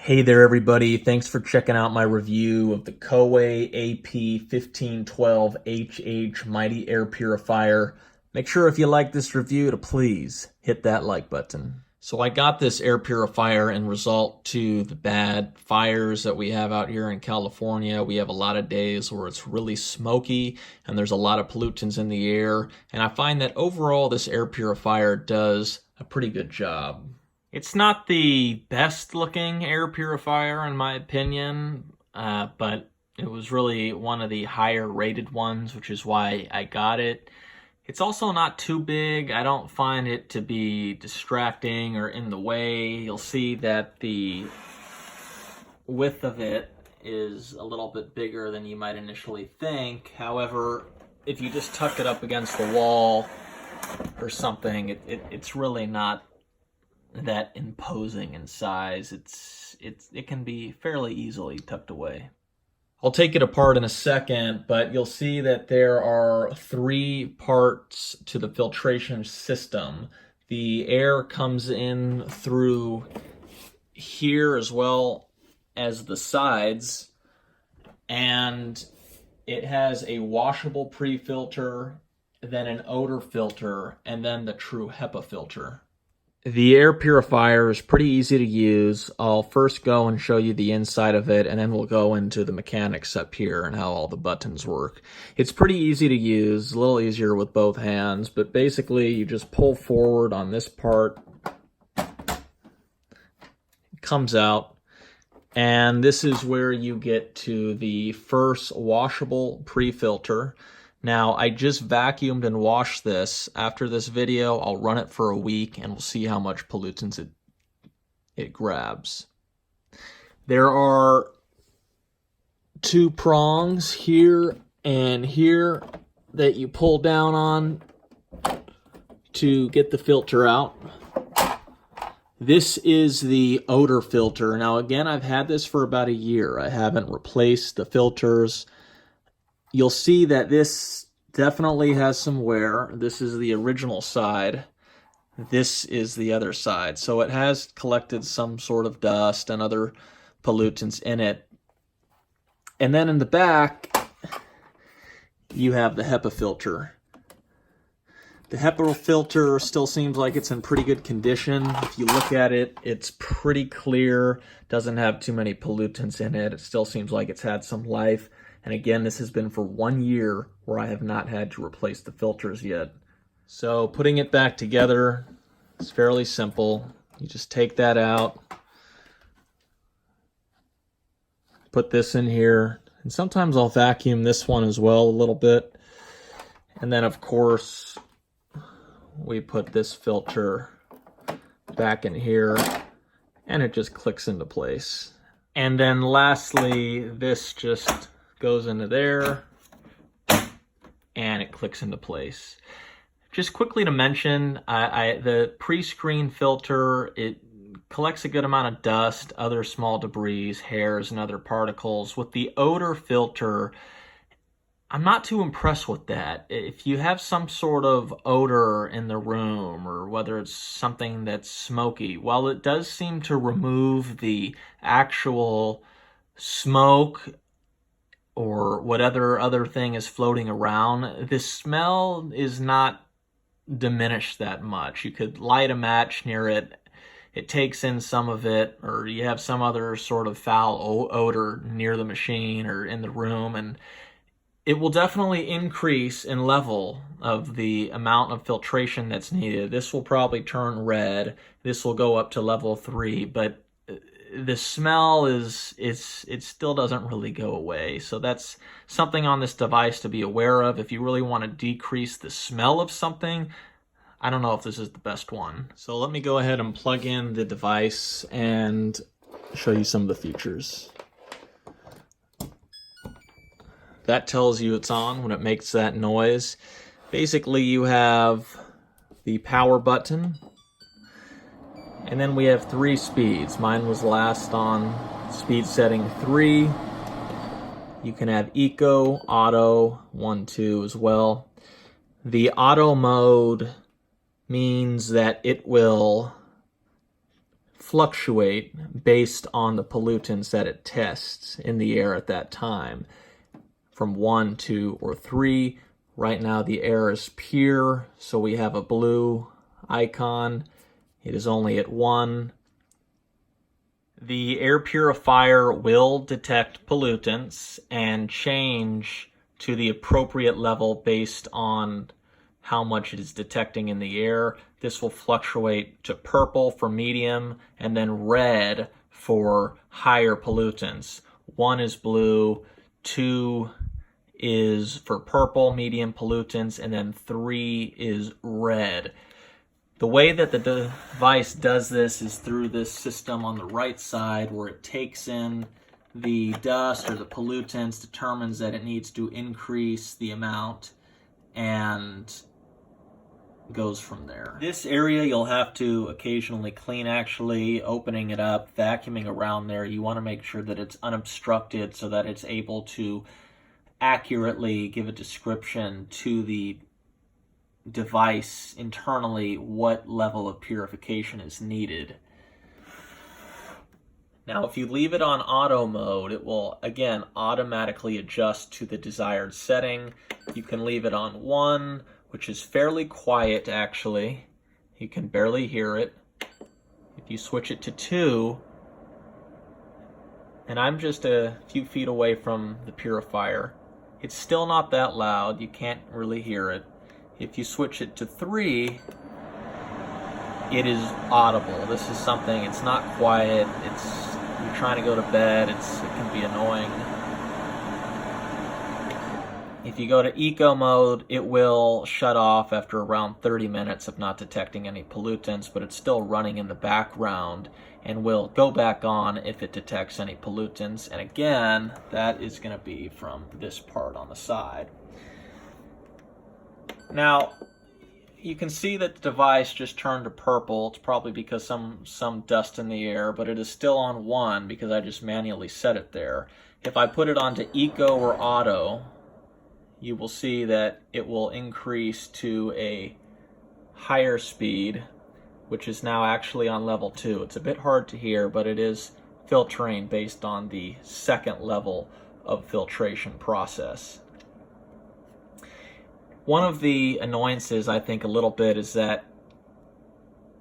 Hey there everybody, thanks for checking out my review of the Coway AP-1512HH Mighty Air Purifier. Make sure if you like this review to please hit that like button. So I got this air purifier in result to the bad fires that we have out here in California. We have a lot of days where it's really smoky and there's a lot of pollutants in the air. And I find that overall this air purifier does a pretty good job. It's not the best looking air purifier in my opinion, but it was really one of the higher rated ones, which is why I got it. It's also not too big. I don't find it to be distracting or in the way. You'll see that the width of it is a little bit bigger than you might initially think. However, if you just tuck it up against the wall or something, it's really not that imposing in size. It can be fairly easily tucked away. I'll take it apart in a second, but you'll see that there are 3 parts to the filtration system. The air comes in through here as well as the sides, and it has a washable pre-filter, then an odor filter, and then the true HEPA filter. The air purifier is pretty easy to use. I'll first go and show you the inside of it, and then we'll go into the mechanics up here and how all the buttons work. It's pretty easy to use, a little easier with both hands, but basically you just pull forward on this part. It comes out, and this is where you get to the first washable pre-filter. Now, I just vacuumed and washed this. After this video, I'll run it for a week and we'll see how much pollutants it grabs. There are 2 prongs here and here that you pull down on to get the filter out. This is the odor filter. Now, again, I've had this for about a year. I haven't replaced the filters. You'll see that this definitely has some wear. This is the original side. This is the other side. So it has collected some sort of dust and other pollutants in it. And then in the back, you have the HEPA filter. The HEPA filter still seems like it's in pretty good condition. If you look at it, it's pretty clear. Doesn't have too many pollutants in it. It still seems like it's had some life. And again, this has been for 1 year where I have not had to replace the filters yet. So putting it back together is fairly simple. You just take that out, put this in here, and sometimes I'll vacuum this one as well a little bit. And then of course, we put this filter back in here and it just clicks into place. And then lastly, this just goes into there and it clicks into place. Just quickly to mention, the pre-screen filter, it collects a good amount of dust, other small debris, hairs, and other particles. With the odor filter, I'm not too impressed with that. If you have some sort of odor in the room, or whether it's something that's smoky, while it does seem to remove the actual smoke or whatever other thing is floating around, the smell is not diminished that much. You could light a match near it, it takes in some of it, or you have some other sort of foul odor near the machine or in the room, and it will definitely increase in level of the amount of filtration that's needed. This will probably turn red. This will go up to level 3, but the smell it still doesn't really go away. So that's something on this device to be aware of. If you really want to decrease the smell of something, I don't know if this is the best one. So let me go ahead and plug in the device and show you some of the features. That tells you it's on when it makes that noise. Basically, you have the power button, and then we have 3 speeds. Mine was last on speed setting 3. You can have Eco, Auto, 1, 2 as well. The Auto mode means that it will fluctuate based on the pollutants that it tests in the air at that time, from 1, 2, or 3. Right now the air is pure, so we have a blue icon. It is only at 1. The air purifier will detect pollutants and change to the appropriate level based on how much it is detecting in the air. This will fluctuate to purple for medium and then red for higher pollutants. 1 is blue, 2 is for purple, medium pollutants, and then 3 is red. The way that the device does this is through this system on the right side, where it takes in the dust or the pollutants, determines that it needs to increase the amount, and goes from there. This area you'll have to occasionally clean, actually, opening it up, vacuuming around there. You want to make sure that it's unobstructed so that it's able to accurately give a description to the device internally what level of purification is needed. Now, if you leave it on auto mode, it will again automatically adjust to the desired setting. You can leave it on 1, which is fairly quiet actually. You can barely hear it. If you switch it to 2, and I'm just a few feet away from the purifier, it's still not that loud. You can't really hear it. If you switch it to 3, it is audible. This is something, it's not quiet, you're trying to go to bed, it can be annoying. If you go to eco mode, it will shut off after around 30 minutes of not detecting any pollutants, but it's still running in the background and will go back on if it detects any pollutants. And again, that is going to be from this part on the side. Now, you can see that the device just turned to purple. It's probably because some dust in the air, but it is still on 1 because I just manually set it there. If I put it onto eco or auto, you will see that it will increase to a higher speed, which is now actually on level 2. It's a bit hard to hear, but it is filtering based on the second level of filtration process. One of the annoyances, I think, a little bit is that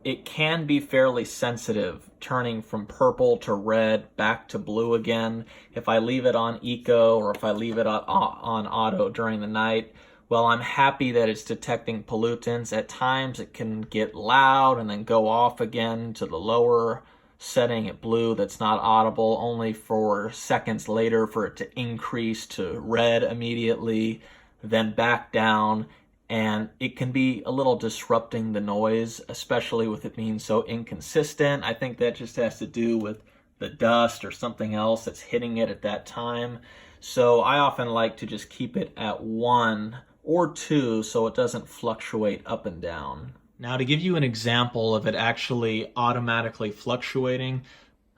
it can be fairly sensitive, turning from purple to red back to blue again. If I leave it on eco or if I leave it on auto during the night, well, I'm happy that it's detecting pollutants. At times it can get loud and then go off again to the lower setting at blue that's not audible, only for seconds later for it to increase to red immediately, then back down. And it can be a little disrupting the noise, especially with it being so inconsistent. I think that just has to do with the dust or something else that's hitting it at that time. So I often like to just keep it at 1 or 2 so it doesn't fluctuate up and down. Now, to give you an example of it actually automatically fluctuating,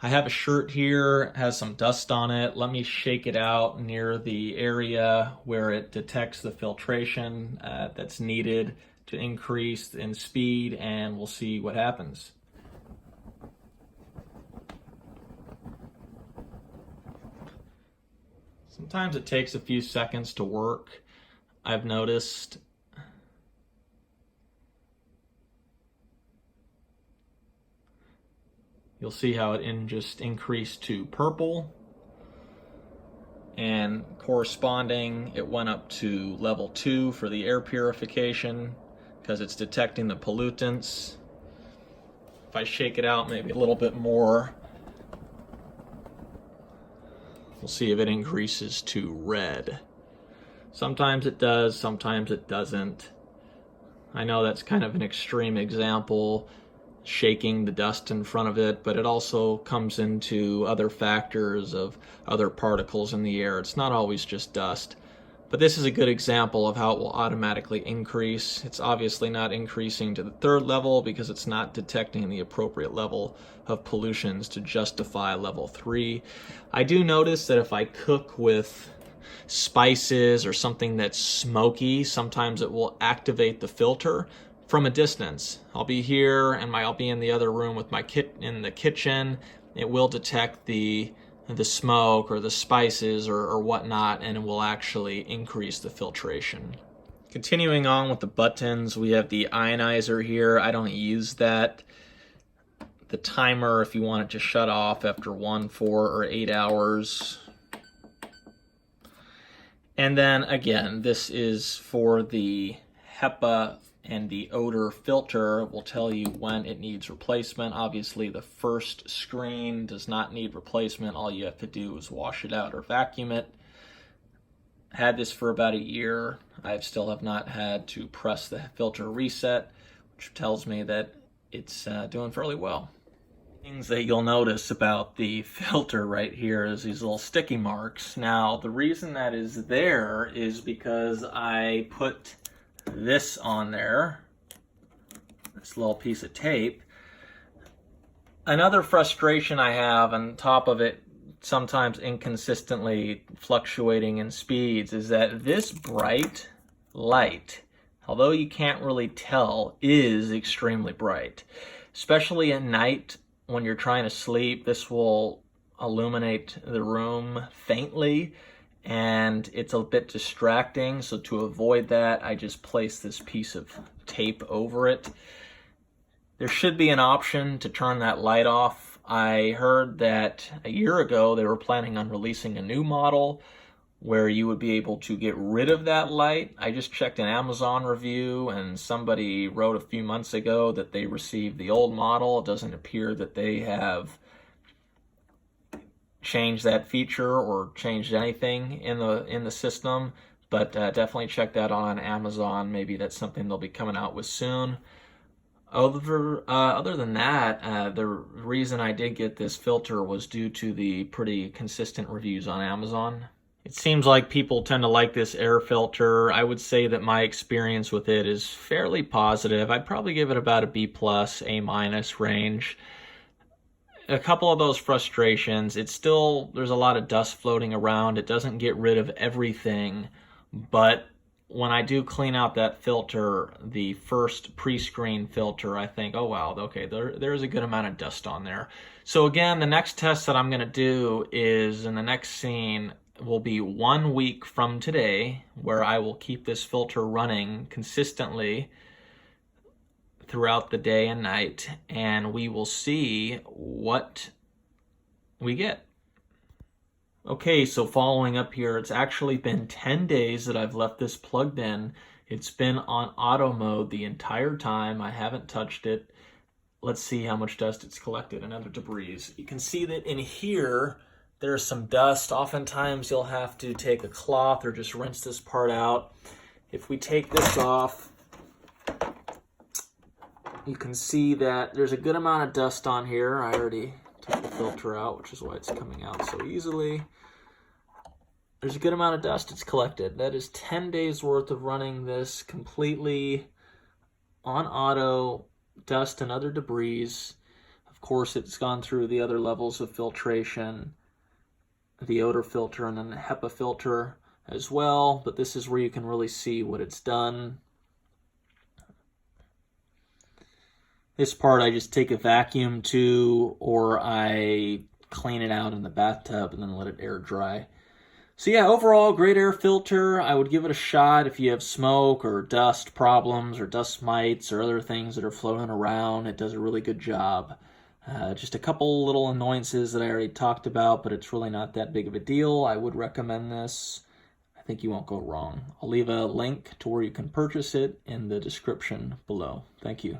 I have a shirt here, it has some dust on it. Let me shake it out near the area where it detects the filtration that's needed to increase in speed, and we'll see what happens. Sometimes it takes a few seconds to work, I've noticed. You'll see how it just increased to purple, and corresponding it went up to level 2 for the air purification because it's detecting the pollutants. If I shake it out maybe a little bit more, we'll see if it increases to red. Sometimes it does, sometimes it doesn't. I know that's kind of an extreme example, shaking the dust in front of it, but it also comes into other factors of other particles in the air. It's not always just dust. But this is a good example of how it will automatically increase. It's obviously not increasing to the 3rd level because it's not detecting the appropriate level of pollutions to justify level 3. I do notice that if I cook with spices or something that's smoky, sometimes it will activate the filter from a distance. I'll be here and I'll be in the other room with my kit in the kitchen. It will detect the smoke or the spices or whatnot, and it will actually increase the filtration. Continuing on with the buttons, we have the ionizer here. I don't use that. The timer, if you want it to shut off after 1, 4, or 8 hours. And then again, this is for the HEPA and the odor filter. Will tell you when it needs replacement. Obviously, the first screen does not need replacement. All you have to do is wash it out or vacuum it. Had this for about a year. I still have not had to press the filter reset, which tells me that it's doing fairly well. Things that you'll notice about the filter right here is these little sticky marks. Now, the reason that is there is because I put this on there, this little piece of tape. Another frustration I have on top of it, sometimes inconsistently fluctuating in speeds, is that this bright light, although you can't really tell, is extremely bright. Especially at night when you're trying to sleep, this will illuminate the room faintly, and it's a bit distracting. So to avoid that, I just place this piece of tape over it. There should be an option to turn that light off. I heard that a year ago they were planning on releasing a new model where you would be able to get rid of that light. I just checked an Amazon review, and somebody wrote a few months ago that they received the old model. It doesn't appear that they have changed that feature or changed anything in the system, but definitely check that on Amazon. Maybe that's something they'll be coming out with soon. Other than that, the reason I did get this filter was due to the pretty consistent reviews on Amazon. It seems like people tend to like this air filter. I would say that my experience with it is fairly positive. I'd probably give it about a B+, A- range. A couple of those frustrations, there's a lot of dust floating around. It doesn't get rid of everything, but when I do clean out that filter, the first pre-screen filter, I think, oh wow, okay, there's a good amount of dust on there. So again, the next test that I'm gonna do is in the next scene will be 1 week from today, where I will keep this filter running consistently throughout the day and night, and we will see what we get. Okay, so following up here, it's actually been 10 days that I've left this plugged in. It's been on auto mode the entire time. I haven't touched it. Let's see how much dust it's collected and other debris. You can see that in here, there's some dust. Oftentimes you'll have to take a cloth or just rinse this part out. If we take this off, you can see that there's a good amount of dust on here. I already took the filter out, which is why it's coming out so easily. There's a good amount of dust it's collected. That is 10 days worth of running this completely on auto, dust and other debris. Of course, it's gone through the other levels of filtration, the odor filter and then the HEPA filter as well, but this is where you can really see what it's done. This part I just take a vacuum to, or I clean it out in the bathtub and then let it air dry. So yeah, overall, great air filter. I would give it a shot if you have smoke or dust problems or dust mites or other things that are floating around. It does a really good job. Just a couple little annoyances that I already talked about, but it's really not that big of a deal. I would recommend this. I think you won't go wrong. I'll leave a link to where you can purchase it in the description below. Thank you.